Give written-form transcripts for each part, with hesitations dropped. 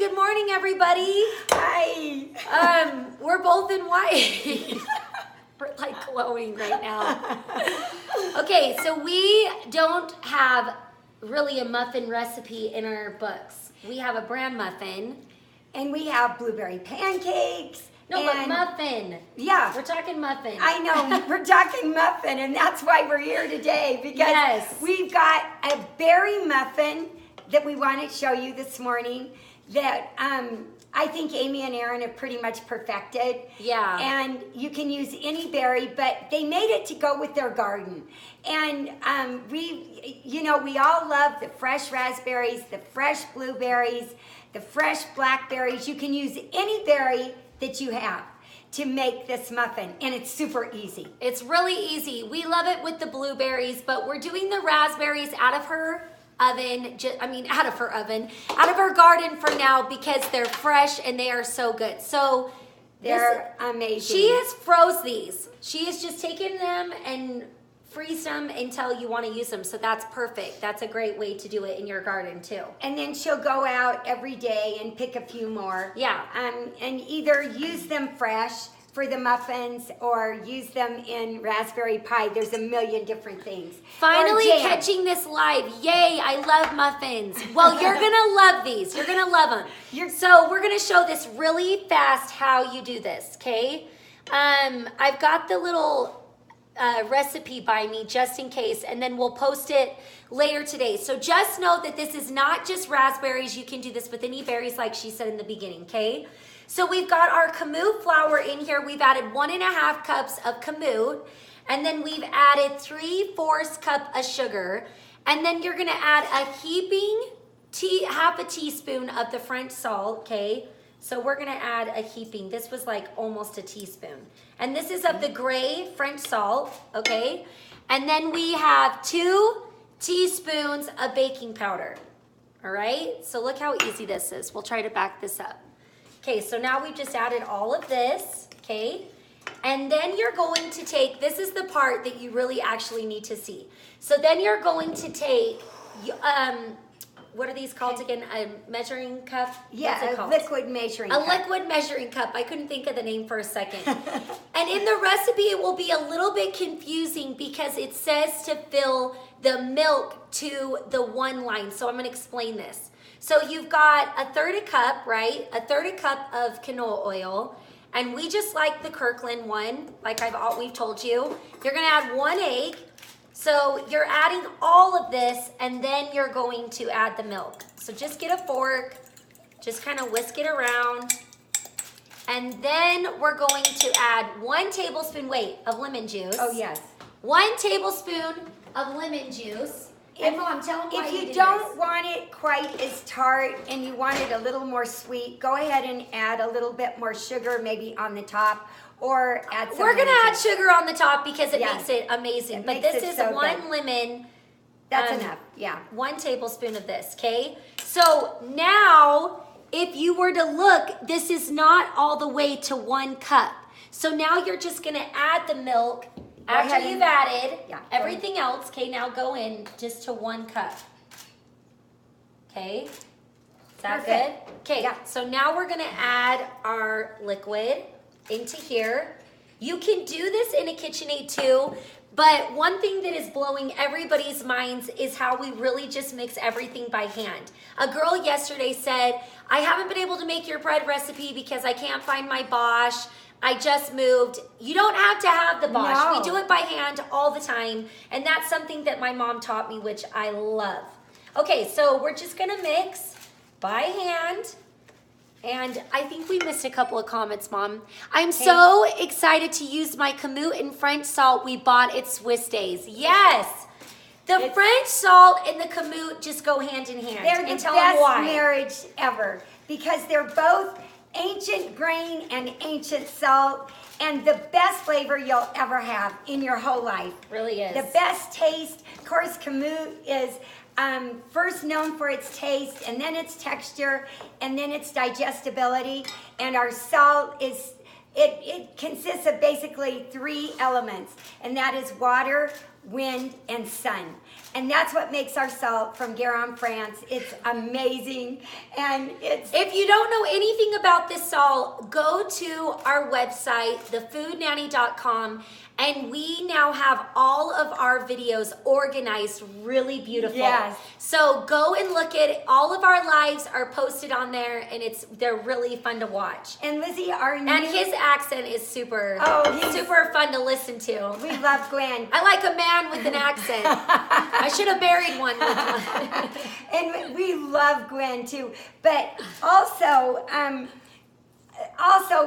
good morning, everybody. Hi. We're both in white. We're like glowing right now. Okay, so we don't have really a muffin recipe in our books. We have a bran muffin. And we have blueberry pancakes. No, but muffin. Yeah. We're talking muffin. I know, we're talking muffin, and that's why we're here today, because we've got a berry muffin that we want to show you this morning that I think Amy and Aaron have pretty much perfected. Yeah. And you can use any berry, but they made it to go with their garden. And we all love the fresh raspberries, the fresh blueberries, the fresh blackberries. You can use any berry that you have to make this muffin, and it's super easy. It's really easy. We love it with the blueberries, but we're doing the raspberries out of her oven, out of her garden for now because they're fresh and they are so good. So they're amazing. She has froze these. She has just taken them and freeze them until you want to use them. So that's perfect. That's a great way to do it in your garden too. And then she'll go out every day and pick a few more. Yeah. And either use them fresh for the muffins or use them in raspberry pie. There's a million different things. Finally catching this live. Yay, I love muffins. Well, you're going to love these. You're going to love them. So we're going to show this really fast how you do this, okay? I've got the little recipe by me just in case, and then we'll post it later today. So just know that this is not just raspberries. You can do this with any berries like she said in the beginning, okay? So we've got our Kamut flour in here. We've added 1.5 cups of Kamut, and then we've added 3/4 cup of sugar, and then you're gonna add a half a teaspoon of the French salt, okay? So we're gonna add a heaping. This was like almost a teaspoon. And this is of the gray French salt, okay? And then we have 2 teaspoons of baking powder, all right? So look how easy this is. We'll try to back this up. Okay, so now we've just added all of this, okay? And then you're going to take, this is the part that you really actually need to see. So then you're going to take, what are these called again? A measuring cup? Yeah, a liquid measuring cup. A liquid measuring cup. I couldn't think of the name for a second. And in the recipe, it will be a little bit confusing because it says to fill the milk to the 1 line. So I'm going to explain this. So you've got 1/3 cup, right? 1/3 cup of canola oil. And we just like the Kirkland one, like we've told you. You're going to add 1 egg. So you're adding all of this, and then you're going to add the milk. So just get a fork, just kind of whisk it around. And then we're going to add 1 tablespoon, of lemon juice. Oh, yes. 1 tablespoon of lemon juice. And Mom, tell them why if you don't want it quite as tart and you want it a little more sweet, go ahead and add a little bit more sugar maybe on the top, or add some. We're going to add sugar on the top because it makes it amazing. But this is so 1 lemon. That's enough, yeah. 1 tablespoon of this, okay? So now, if you were to look, this is not all the way to 1 cup. So now you're just going to add the milk after you've added everything else. Okay, now go in just to 1 cup. Okay, is that good? Okay, so now we're going to add our liquid into here. You can do this in a KitchenAid too, but one thing that is blowing everybody's minds is how we really just mix everything by hand. A girl yesterday said, I haven't been able to make your bread recipe because I can't find my Bosch. I just moved. You don't have to have the Bosch. No. We do it by hand all the time, and that's something that my mom taught me, which I love. Okay, so we're just gonna mix by hand. And I think we missed a couple of comments, Mom. I'm so excited to use my Kamut and French salt we bought at Swiss Days. Yes. The French salt and the Kamut just go hand in hand. They're the best marriage ever because they're both ancient grain and ancient salt and the best flavor you'll ever have in your whole life. Really is. The best taste. Of course, Kamut is first known for its taste, and then its texture, and then its digestibility. And our salt is, it consists of basically 3 elements, and that is water, wind, and sun. And that's what makes our salt from Guérin, France. It's amazing. And it's... If you don't know anything about this salt, go to our website, thefoodnanny.com, and we now have all of our videos organized really beautiful. Yes. So go and look at it. All of our lives are posted on there, and they're really fun to watch. And Lizzie, our new... And his accent is super fun to listen to. We love Gwen. I like a man with an accent. I should have married one with one. And we love Gwen too. But also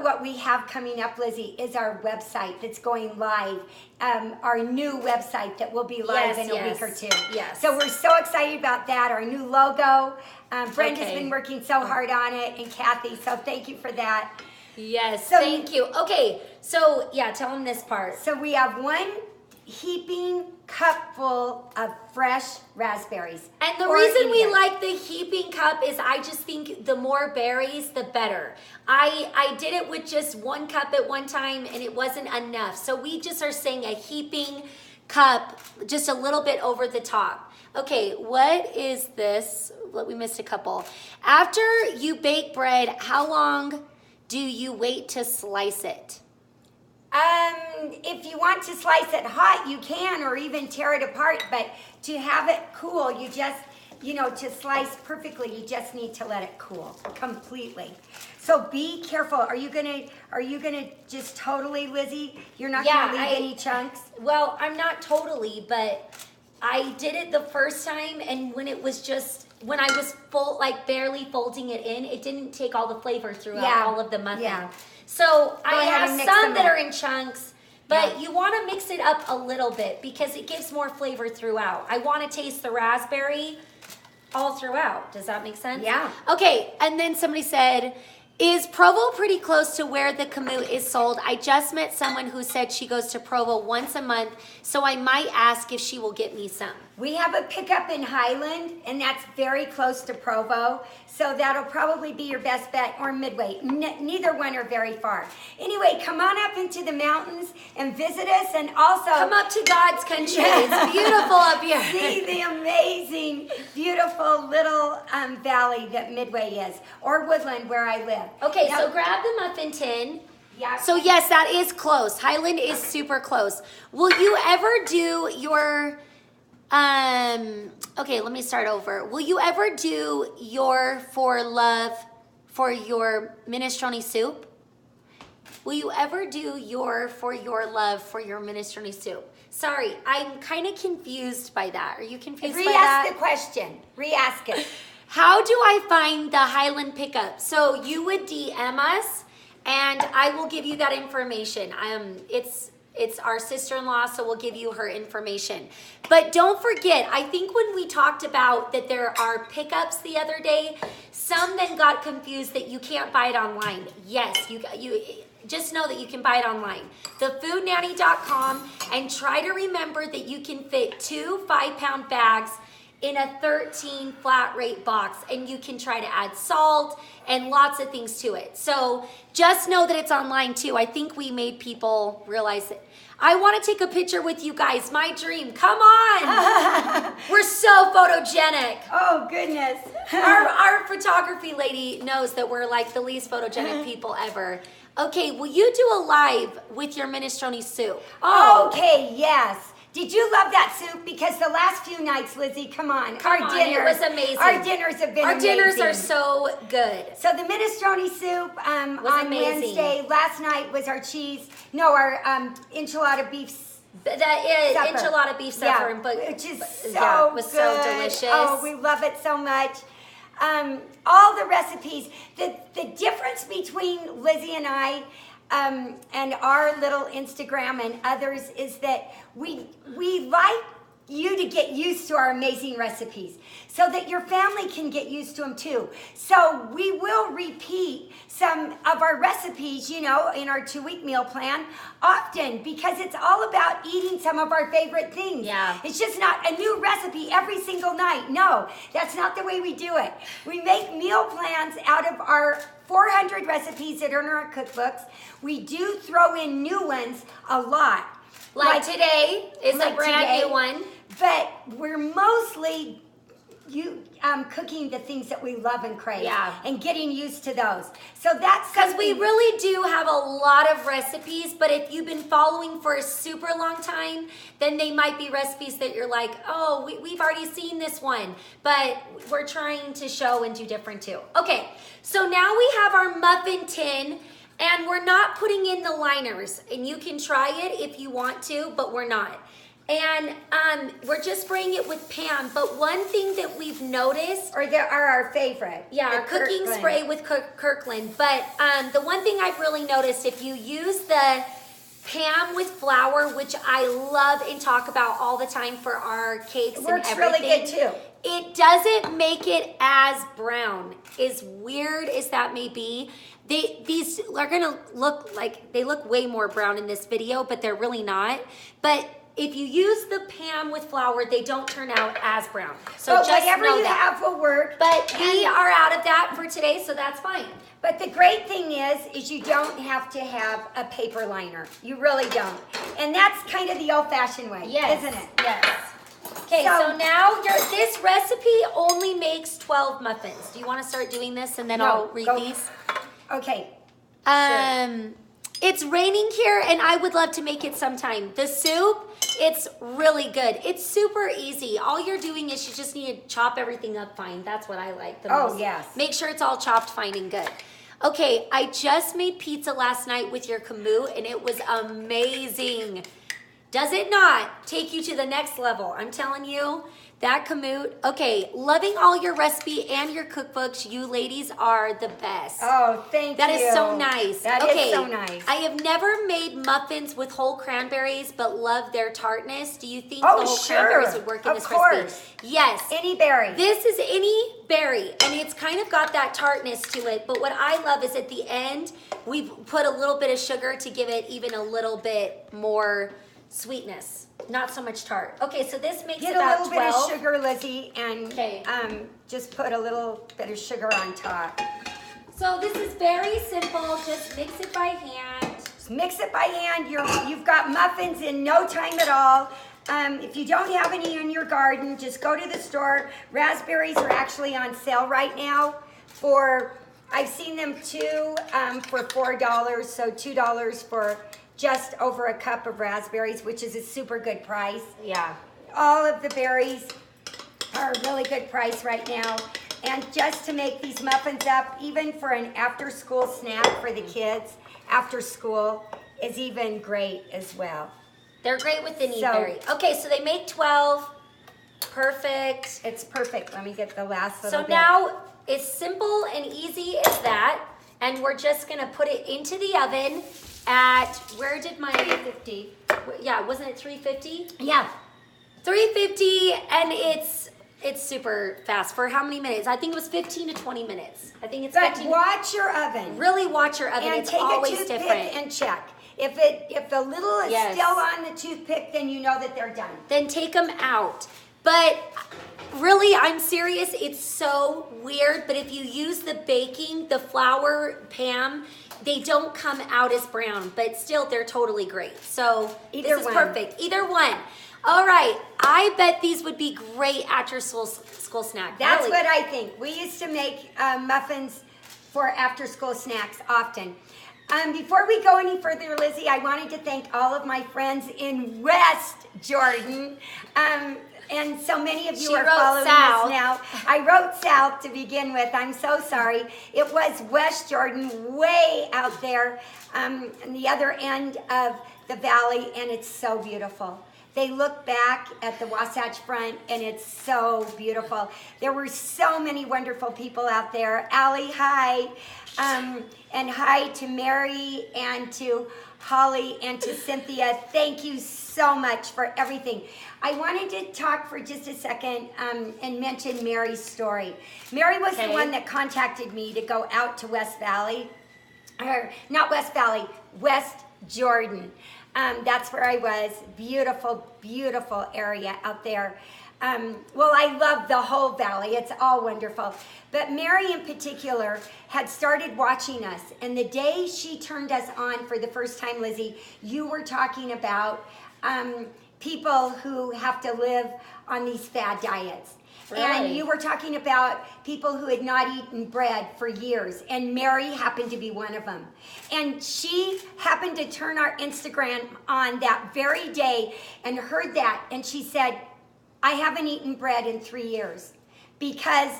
what we have coming up, Lizzie, is our website that's going live. Our new website that will be live in a week or two. Yes. So we're so excited about that. Our new logo. Brenda's been working so hard on it, and Kathy. So thank you for that. Yes, thank you. Okay, so yeah, tell them this part. So we have one heaping cup full of fresh raspberries. And the reason we like the heaping cup is I just think the more berries, the better. I did it with just 1 cup at one time and it wasn't enough. So we just are saying a heaping cup, just a little bit over the top. Okay, what is this? We missed a couple. After you bake bread, how long do you wait to slice it? If you want to slice it hot, you can, or even tear it apart. But to have it cool, you just, to slice perfectly, you just need to let it cool completely. So be careful. Are you gonna just totally, Lizzie? You're not gonna leave any chunks? Well, I'm not totally, but I did it the first time, and when it was when I was barely folding it in, it didn't take all the flavor throughout all of the muffin. Yeah. So I have some that are in chunks, but you want to mix it up a little bit because it gives more flavor throughout. I want to taste the raspberry all throughout. Does that make sense? Yeah. Okay, and then somebody said, is Provo pretty close to where the Kamut is sold? I just met someone who said she goes to Provo once a month, so I might ask if she will get me some. We have a pickup in Highland, and that's very close to Provo, so that'll probably be your best bet, or Midway. Neither one are very far. Anyway, come on up into the mountains and visit us, and also... Come up to God's country. It's beautiful up here. See the amazing, beautiful little valley that Midway is, or Woodland where I live. Okay, so grab the muffin tin. Yeah. So yes, that is close. Highland is super close. Will you ever do your... okay, let me start over. Will you ever do your for your minestrone soup? Will you ever do your for your love for your minestrone soup? Sorry, I'm kind of confused by that. Are you confused by that? Re-ask the question. Re-ask it. How do I find the Highland pickup? So you would DM us, and I will give you that information. It's our sister-in-law, so we'll give you her information. But don't forget, I think when we talked about that there are pickups the other day, some then got confused that you can't buy it online. Yes, you just know that you can buy it online. Thefoodnanny.com, and try to remember that you can fit 2 5-pound bags in a 13 flat rate box, and you can try to add salt and lots of things to it. So just know that it's online too. I think we made people realize it. I want to take a picture with you guys. My dream. Come on. We're so photogenic. Oh, goodness. Our photography lady knows that we're like the least photogenic people ever. Okay, will you do a live with your minestrone soup? Oh. Okay, yes. Did you love that soup? Because the last few nights, Lizzie, come on. It was amazing. Our dinners have been amazing. Our dinners are so good. So the minestrone soup on Wednesday. Last night was our enchilada beef. That is enchilada beef supper, which is so was good. So delicious. Oh, we love it so much. All the recipes. The difference between Lizzie and I and our little Instagram and others is that we like you to get used to our amazing recipes so that your family can get used to them too. So we will repeat some of our recipes, in our 2-week meal plan often, because it's all about eating some of our favorite things. Yeah. It's just not a new recipe every single night. No, that's not the way we do it. We make meal plans out of our 400 recipes that are in our cookbooks. We do throw in new ones a lot. Like today is a like brand today. new one. But we're mostly cooking the things that we love and crave. Yeah. And getting used to those. So that's Because we something- really do have a lot of recipes, but if you've been following for a super long time, then they might be recipes that you're like, oh, we've already seen this one, but we're trying to show and do different too. Okay, so now we have our muffin tin, and we're not putting in the liners, and you can try it if you want to, but we're not. And we're just spraying it with Pam, but one thing that we've noticed, are our favorite. yeah, the our cooking Kirkland. spray with Kirkland. But the one thing I've really noticed, if you use the Pam with flour, which I love and talk about all the time for our cakes It works and everything, really good too. it doesn't make it as brown. As weird as that may be, these are gonna look like, they look way more brown in this video, but they're really not. But if you use the Pam with flour, they don't turn out as brown. So but just whatever know you that. have will work. But we are out of that for today, so that's fine. But the great thing is you don't have to have a paper liner. You really don't. And that's kind of the old-fashioned way, isn't it? Yes. Okay, so now this recipe only makes 12 muffins. Do you want to start doing this and then I'll read these? Okay. It's raining here and I would love to make it sometime. The soup, it's really good. It's super easy. All you're doing is you just need to chop everything up fine. That's what I like the most. Oh, yes. Make sure it's all chopped fine and good. Okay, I just made pizza last night with your Kamut and it was amazing. Does it not take you to the next level? I'm telling you, that Kamut. Okay, loving all your recipe and your cookbooks. You ladies are the best. Oh, thank you. That is so nice. That is so nice. I have never made muffins with whole cranberries, but love their tartness. Do you think the Oh, whole sure. cranberries would work in Of this course. recipe? Yes. Any berry. This is any berry, and it's kind of got that tartness to it. But what I love is at the end, we put a little bit of sugar to give it even a little bit more sweetness. Not so much tart. Okay, so this makes Get about a little 12. bit of sugar, Lizzie, and Okay. just put a little bit of sugar on top. So this is very simple. Just mix it by hand. Just mix it by hand. You've got muffins in no time at all. If you don't have any in your garden, just go to the store. Raspberries are actually on sale right now I've seen them for $4, so $2 for just over a cup of raspberries, which is a super good price. Yeah. All of the berries are a really good price right now. And just to make these muffins up, even for an after-school snack for the kids, after school is even great as well. They're great with any berry. Okay, so they make 12. Perfect. It's perfect. Let me get the last little bit. So now, it's simple and easy as that. And we're just going to put it into the oven at, where did my... 350. Yeah, wasn't it 350? Yeah. 350, and it's super fast. For how many minutes? I think it was 15 to 20 minutes. I think it's But 15. watch your oven. Really watch your oven. And It's take always a toothpick different. and check. If the little is Yes. still on the toothpick, then you know that they're done. Then take them out. But really, I'm serious, it's so weird, but if you use the baking, the flour, Pam, they don't come out as brown, but still, they're totally great. So Either this is one. perfect. Either one. All right, I bet these would be great after school snack. That's really. what I think. We used to make muffins for after-school snacks often. Before we go any further, Lizzie, I wanted to thank all of my friends in West Jordan. And so many of you are following south. us now. I wrote south to begin with. I'm so sorry. It was West Jordan, way out there on the other end of the valley, and it's so beautiful. They look back at the Wasatch Front, and it's so beautiful. There were so many wonderful people out there. Allie, hi. And hi to Mary and to Holly and to Cynthia. Thank you so much for everything. I wanted to talk for just a second and mention Mary's story. Mary was the one that contacted me to go out to West Valley, or not West Valley, West Jordan. That's where I was. Beautiful, beautiful area out there. well, I love the whole valley. It's all wonderful. But Mary in particular had started watching us. And the day she turned us on for the first time, Lizzie, you were talking about people who have to live on these fad diets. Really? And you were talking about people who had not eaten bread for years. And Mary happened to be one of them. And she happened to turn our Instagram on that very day and heard that. And she said, I haven't eaten bread in 3 years because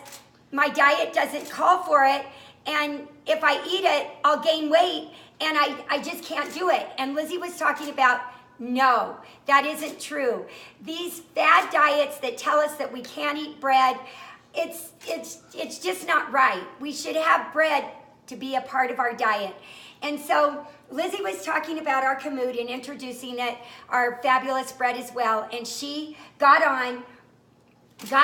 my diet doesn't call for it. And if I eat it, I'll gain weight. And I just can't do it. And Lizzie was talking about, no, that isn't true. These fad diets that tell us that we can't eat bread, it's just not right. We should have bread to be a part of our diet. And so Lizzie was talking about our Kamut and introducing it, our fabulous bread as well. And she got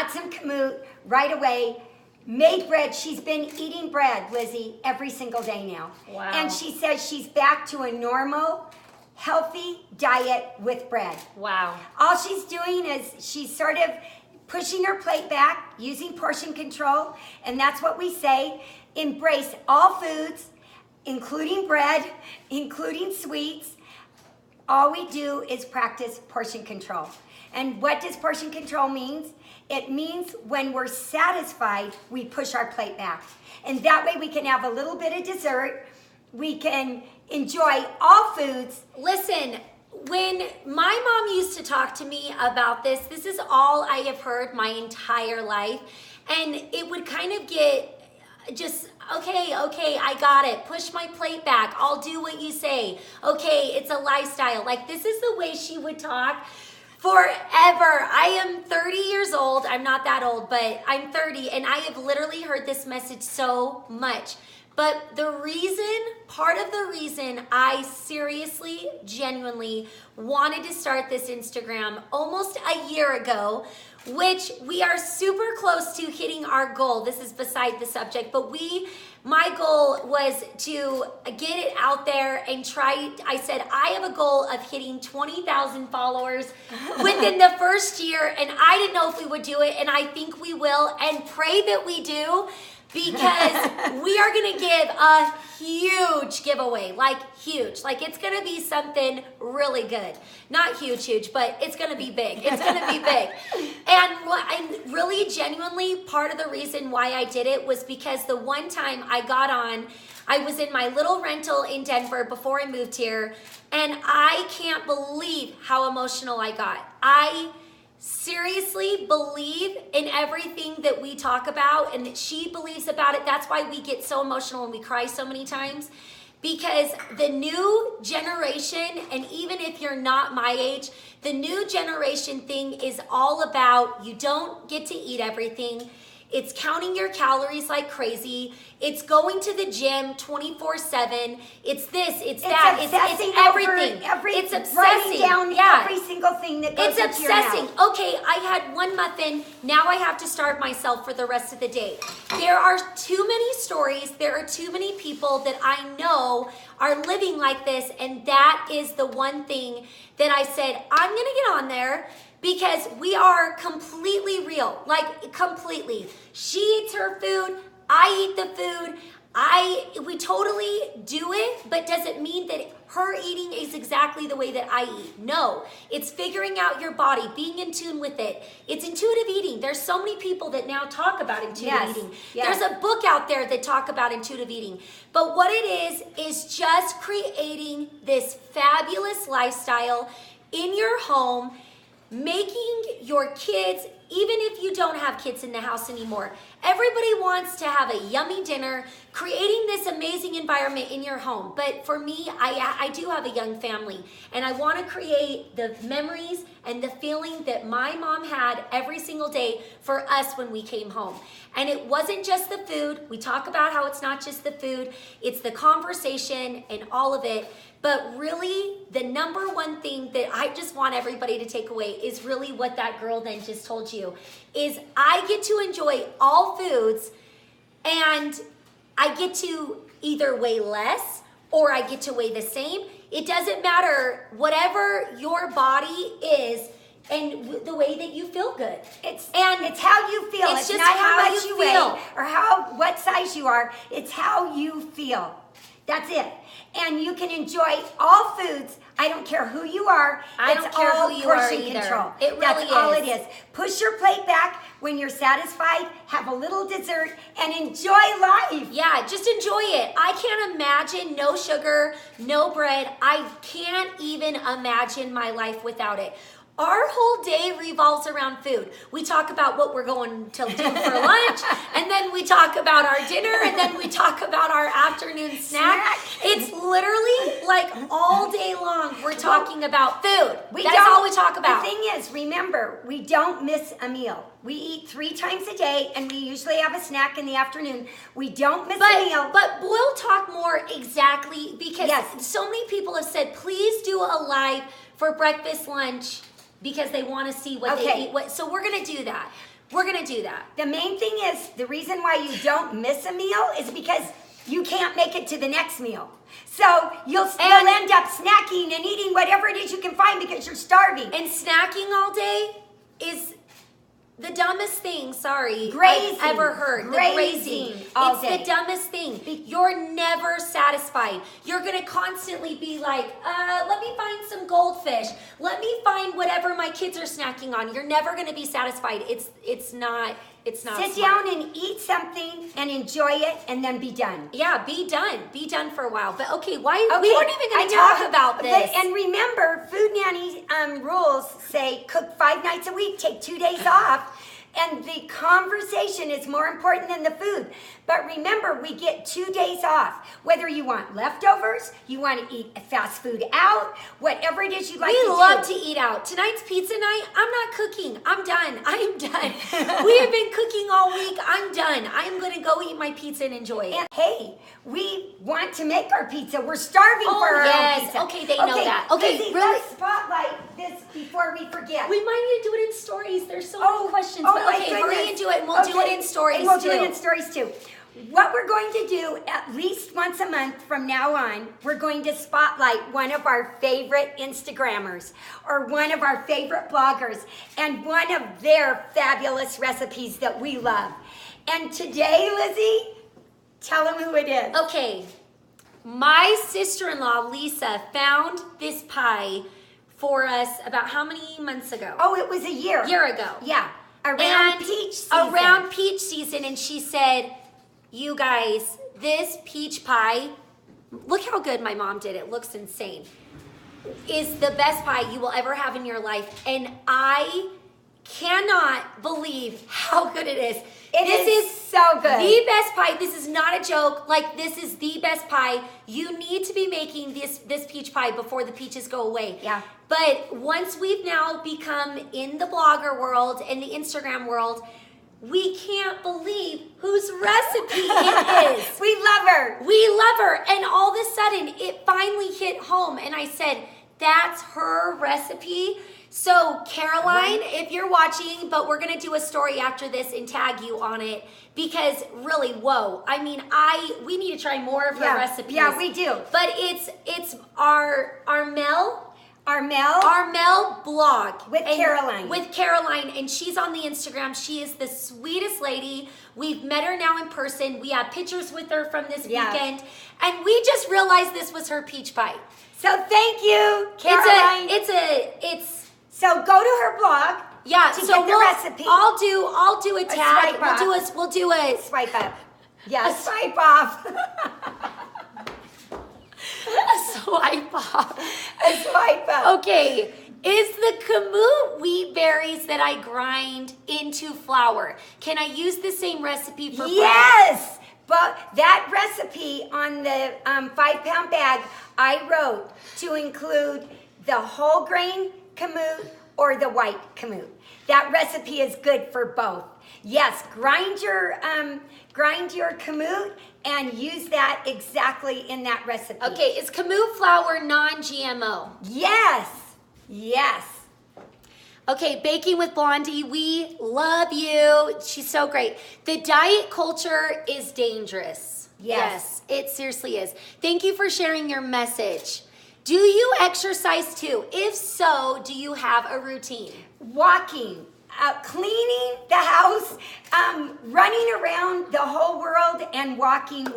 some Kamut right away, made bread. She's been eating bread, Lizzie, every single day now. Wow. And she says she's back to a normal, healthy diet with bread. Wow. All she's doing is she's sort of pushing her plate back, using portion control, and that's what we say. Embrace all foods, including bread, including sweets. All we do is practice portion control. And what does portion control mean? It means when we're satisfied, we push our plate back. And that way we can have a little bit of dessert. We can enjoy all foods. Listen, when my mom used to talk to me about this is all I have heard my entire life. And it would kind of get just, okay, I got it. Push my plate back. I'll do what you say. Okay, it's a lifestyle. Like, this is the way she would talk forever. I am 30 years old. I'm not that old, but I'm 30, and I have literally heard this message so much. But part of the reason I seriously, genuinely wanted to start this Instagram almost a year ago, which we are super close to hitting our goal. This is beside the subject, but my goal was to get it out there and I said, I have a goal of hitting 20,000 followers within the first year, and I didn't know if we would do it, and I think we will, and pray that we do. Because we are going to give a huge giveaway, like huge. Like, it's going to be something really good. Not huge, but it's going to be big. It's going to be big. And really, genuinely, part of the reason why I did it was because the one time I got on, I was in my little rental in Denver before I moved here, and I can't believe how emotional I got. I seriously believe in everything that we talk about and that she believes about it. That's why we get so emotional and we cry so many times, because the new generation, and even if you're not my age, the new generation thing is all about you don't get to eat everything. It's counting your calories like crazy. It's going to the gym 24/7. It's this, it's that, it's everything. It's obsessing. Writing down every single thing that goes into your mouth. It's obsessing. Okay, I had one muffin. Now I have to starve myself for the rest of the day. There are too many stories. There are too many people that I know are living like this, and that is the one thing that I said, I'm going to get on there. Because we are completely real, like completely. She eats her food, I eat the food. We totally do it, but does it mean that her eating is exactly the way that I eat? No, it's figuring out your body, being in tune with it. It's intuitive eating. There's so many people that now talk about intuitive eating. Yes. There's a book out there that talk about intuitive eating. But what it is just creating this fabulous lifestyle in your home, making your kids, even if you don't have kids in the house anymore, everybody wants to have a yummy dinner, creating this amazing environment in your home. But for me, I do have a young family, and I want to create the memories and the feeling that my mom had every single day for us when we came home. And it wasn't just the food. We talk about how it's not just the food, it's the conversation and all of it. But really, the number one thing that I just want everybody to take away is really what that girl then just told you, is I get to enjoy all foods, and I get to either weigh less or I get to weigh the same. It doesn't matter. Whatever your body is, the way that you feel good. It's how you feel. It's just not how how much you you feel. weigh or what size you are. It's how you feel. That's it. And you can enjoy all foods. I don't care who you are. I don't care who you are portion either. control. It really That's all is. it is. Push your plate back when you're satisfied. Have a little dessert and enjoy life. Yeah, just enjoy it. I can't imagine no sugar, no bread. I can't even imagine my life without it. Our whole day revolves around food. We talk about what we're going to do for lunch, and then we talk about our dinner, and then we talk about our afternoon snack. It's literally like all day long we're talking about food. That's all we talk about. The thing is, remember, we don't miss a meal. We eat 3 times a day, and we usually have a snack in the afternoon. We don't miss a meal. But we'll talk more exactly because so many people have said, please do a live for breakfast, lunch, because they want to see what they eat. So we're going to do that. We're going to do that. The main thing is, the reason why you don't miss a meal is because you can't make it to the next meal. So you'll end up snacking and eating whatever it is you can find because you're starving. And snacking all day is the dumbest thing, Grazing. I've ever heard. Grazing all day. It's the dumbest thing. You're never satisfied. You're going to constantly be like, let me find some goldfish. Let me find whatever my kids are snacking on. You're never going to be satisfied. It's not Sit smart. down and eat something and enjoy it and then be done. Yeah, be done. Be done for a while. But we weren't even going to talk about this. And remember, Food Nanny rules say cook 5 nights a week, take 2 days off. And the conversation is more important than the food. But remember, we get 2 days off. Whether you want leftovers, you want to eat fast food out, whatever it is you like to do. We love to eat out. Tonight's pizza night, I'm not cooking. I'm done. I'm done. We have been cooking all week. I'm done. I'm going to go eat my pizza and enjoy it. And hey, we want to make our pizza. We're starving for our own pizza. Okay, they know that. Okay, Lizzie, really? let's spotlight this before we forget. We might need to do it in stories. There's so many questions. Oh, but my okay, goodness. hurry and do it, and we'll do it in stories and we'll too. do it in stories too. What we're going to do at least once a month from now on, we're going to spotlight one of our favorite Instagrammers or one of our favorite bloggers and one of their fabulous recipes that we love. And today, Lizzie, tell them who it is. Okay, my sister-in-law, Lisa, found this pie for us about how many months ago? Oh, it was a year. Year ago. Yeah, around peach season. Around peach season, and she said, you guys, this peach pie, look how good my mom did it. Looks insane. Is the best pie you will ever have in your life. And I cannot believe how good it is. This is so good. The best pie. This is not a joke. Like, this is the best pie. You need to be making this peach pie before the peaches go away. Yeah. But once we've now become in the blogger world and the Instagram world, we can't believe whose recipe it is. We love her. We love her. And all of a sudden, it finally hit home. And I said, that's her recipe. So Caroline, if you're watching, but we're going to do a story after this and tag you on it. Because really, whoa. I mean, we need to try more of her recipes. Yeah, we do. But it's our Armel blog with Caroline. With Caroline, and she's on the Instagram. She is the sweetest lady. We've met her now in person. We have pictures with her from this weekend, and we just realized this was her peach pie. So thank you, Caroline. So go to her blog. Yeah. To so get the recipe. I'll do a tag. We'll do a swipe up. Yeah, swipe off. A swipe off. A swipe up. Okay. Is the Kamut wheat berries that I grind into flour? Can I use the same recipe for bread? Yes. But that recipe on the 5-pound bag, I wrote to include the whole grain Kamut or the white Kamut. That recipe is good for both. Yes, grind your Kamut and use that exactly in that recipe. Okay, is Kamut flour non-GMO? Yes, yes. Okay, Baking with Blondie, we love you. She's so great. The diet culture is dangerous. Yes. It seriously is. Thank you for sharing your message. Do you exercise too? If so, do you have a routine? Walking, cleaning the house, running around the whole world, and walking.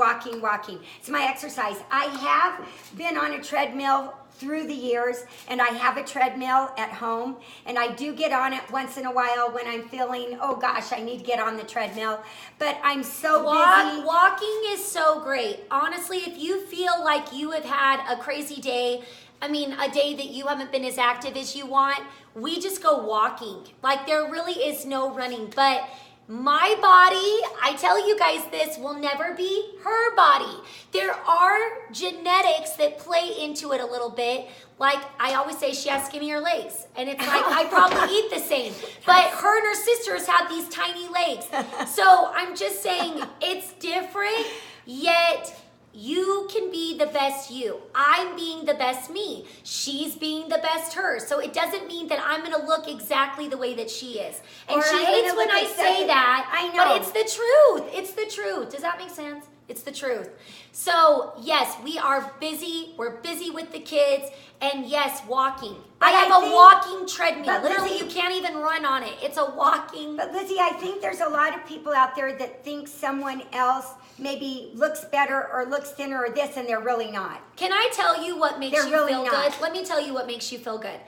It's my exercise. I have been on a treadmill through the years, and I have a treadmill at home, and I do get on it once in a while when I'm feeling, oh gosh, I need to get on the treadmill, but I'm so busy. Walking is so great. Honestly, if you feel like you have had a crazy day, I mean, a day that you haven't been as active as you want, we just go walking. Like, there really is no running, but my body, I tell you guys this, will never be her body. There are genetics that play into it a little bit. Like, I always say she has skinnier legs. And it's like, I probably eat the same. But her and her sisters have these tiny legs. So I'm just saying, it's different, yet you can be the best you. I'm being the best me. She's being the best her. So it doesn't mean that I'm going to look exactly the way that she is. And she hates when I say that. I know. But it's the truth. It's the truth. Does that make sense? It's the truth. So, yes, we are busy. We're busy with the kids. And yes, walking. I have a walking treadmill. Literally, Lizzie, you can't even run on it. It's a walking. But Lizzie, I think there's a lot of people out there that think someone else maybe looks better or looks thinner or this, and they're really not. Can I tell you what makes you really feel not good? Let me tell you what makes you feel good.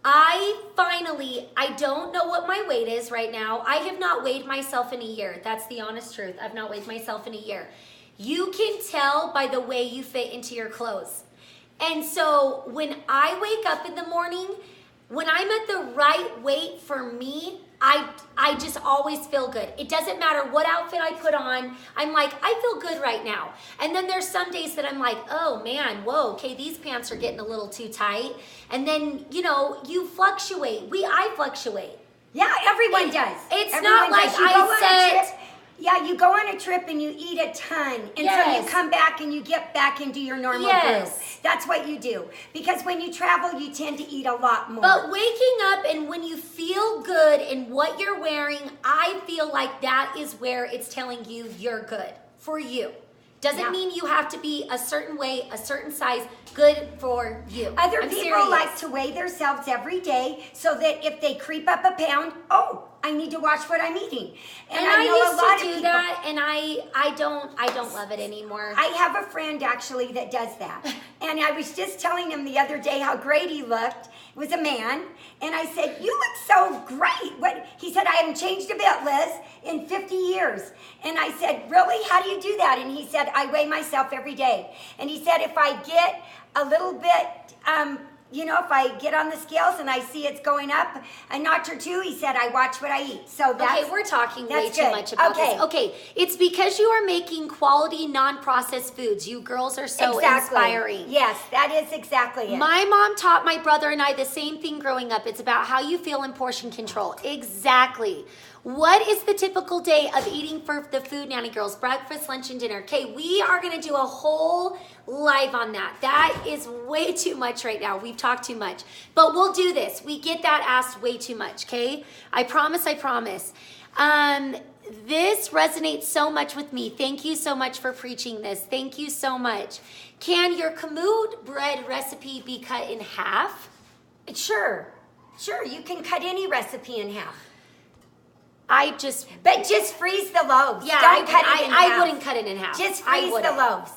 I don't know what my weight is right now. I have not weighed myself in a year. That's the honest truth. I've not weighed myself in a year. You can tell by the way you fit into your clothes. And so when I wake up in the morning, when I'm at the right weight for me, I just always feel good. It doesn't matter what outfit I put on. I'm like, I feel good right now. And then there's some days that I'm like, oh man, whoa, okay, these pants are getting a little too tight. And then, you know, you fluctuate. I fluctuate. Yeah, everyone does. It's everyone not like I said. Yeah, you go on a trip and you eat a ton. And so you come back and you get back into your normal groove. That's what you do. Because when you travel, you tend to eat a lot more. But waking up and when you feel good in what you're wearing, I feel like that is where it's telling you you're good for you. Doesn't mean you have to be a certain weight, a certain size. Good for you. Other people like to weigh themselves every day so that if they creep up a pound, oh, I need to watch what I'm eating. And I know used a lot to do of people, that, and I don't love it anymore. I have a friend actually that does that, and I was just telling him the other day how great he looked. It was a man, and I said, "You look so great." What he said, "I haven't changed a bit, Liz, in 50 years." And I said, "Really? How do you do that?" And he said, "I weigh myself every day." And he said, "If I get a little bit." You know, if I get on the scales and I see it's going up a notch or two, he said, I watch what I eat. So that's okay, we're talking way too much about this. Okay, it's because you are making quality, non-processed foods. You girls are so inspiring. Yes, that is exactly it. My mom taught my brother and I the same thing growing up. It's about how you feel in portion control. Exactly. What is the typical day of eating for the Food Nanny Girls? Breakfast, lunch, and dinner. Okay, we are going to do a whole live on that. That is way too much right now. We've talked too much. But we'll do this. We get that asked way too much, okay? I promise, I promise. This resonates so much with me. Thank you so much for preaching this. Thank you so much. Can your Kamut bread recipe be cut in half? Sure. You can cut any recipe in half. But just freeze the loaves. Yeah, Don't cut it in half. I wouldn't cut it in half. Just freeze the loaves.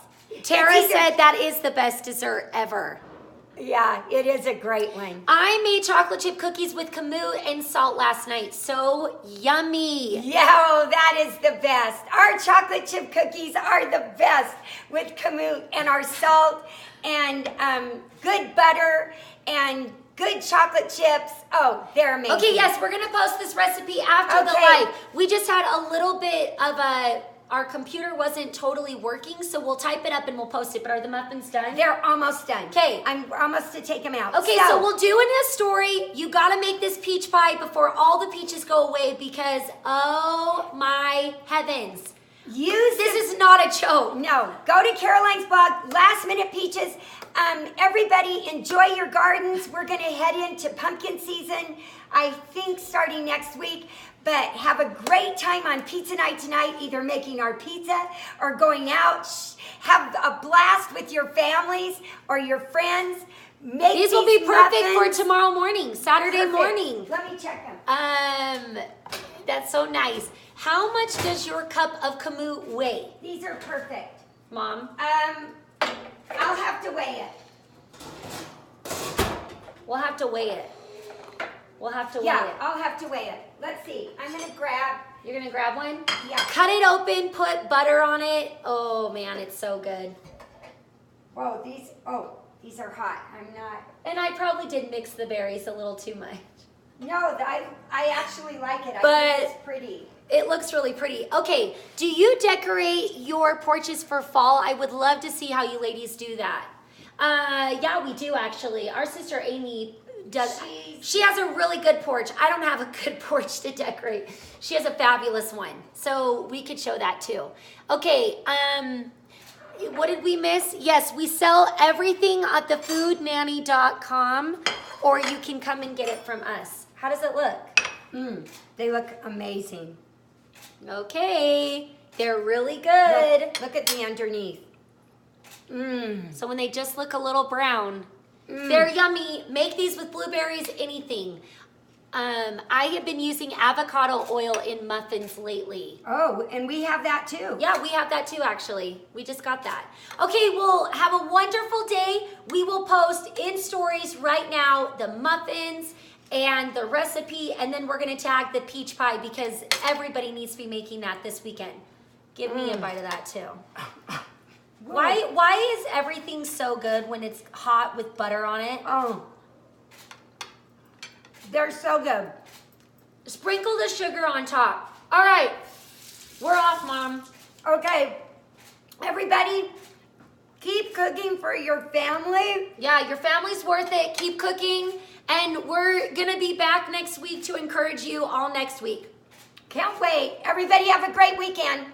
Tara said that is the best dessert ever. Yeah, it is a great one. I made chocolate chip cookies with Kamut and salt last night. So yummy. Yeah, that is the best. Our chocolate chip cookies are the best with Kamut and our salt and good butter and good chocolate chips. Oh, they're amazing. Okay, yes, we're going to post this recipe after the live. We just had a little bit of our computer wasn't totally working, so we'll type it up and we'll post it. But are the muffins done? They're almost done. Okay. I'm almost to take them out. Okay, so we'll do in a story. You got to make this peach pie before all the peaches go away because, oh my heavens. This is not a joke. No. Go to Caroline's blog, Last Minute Peaches. Everybody enjoy your gardens. We're going to head into pumpkin season, I think starting next week. But have a great time on pizza night tonight, either making our pizza or going out, have a blast with your families or your friends. Make These will be perfect muffins. for tomorrow morning, Saturday Perfect. morning. Let me check them. That's so nice. How much does your cup of Kamut weigh, These are perfect. Mom? I'll have to weigh it. We'll have to weigh it. We'll have to weigh Yeah, it. I'll have to weigh it. Let's see. I'm gonna grab. You're gonna grab one? Yeah. Cut it open, put butter on it. Oh man, it's so good. Whoa, these are hot. I'm not. And I probably did mix the berries a little too much. No, I actually like it. I But- think it's pretty. It looks really pretty. Okay, do you decorate your porches for fall? I would love to see how you ladies do that. Yeah, we do actually. Our sister Amy does. She has a really good porch. I don't have a good porch to decorate. She has a fabulous one. So we could show that too. Okay, what did we miss? Yes, we sell everything at thefoodnanny.com, or you can come and get it from us. How does it look? They look amazing. Okay, they're really good. Look at the underneath. So when they just look a little brown, they're yummy. Make these with blueberries, anything. I have been using avocado oil in muffins lately. Oh, and we have that too. Yeah, we have that too, actually. We just got that. Okay, well, have a wonderful day. We will post in stories right now the muffins and the recipe, and then we're gonna tag the peach pie because everybody needs to be making that this weekend. Give me a bite of that too. Why is everything so good when it's hot with butter on it? Oh, they're so good. Sprinkle the sugar on top. All right, we're off, Mom. Okay, everybody, keep cooking for your family. Yeah, your family's worth it. Keep cooking. And we're going to be back next week to encourage you all next week. Can't wait. Everybody have a great weekend.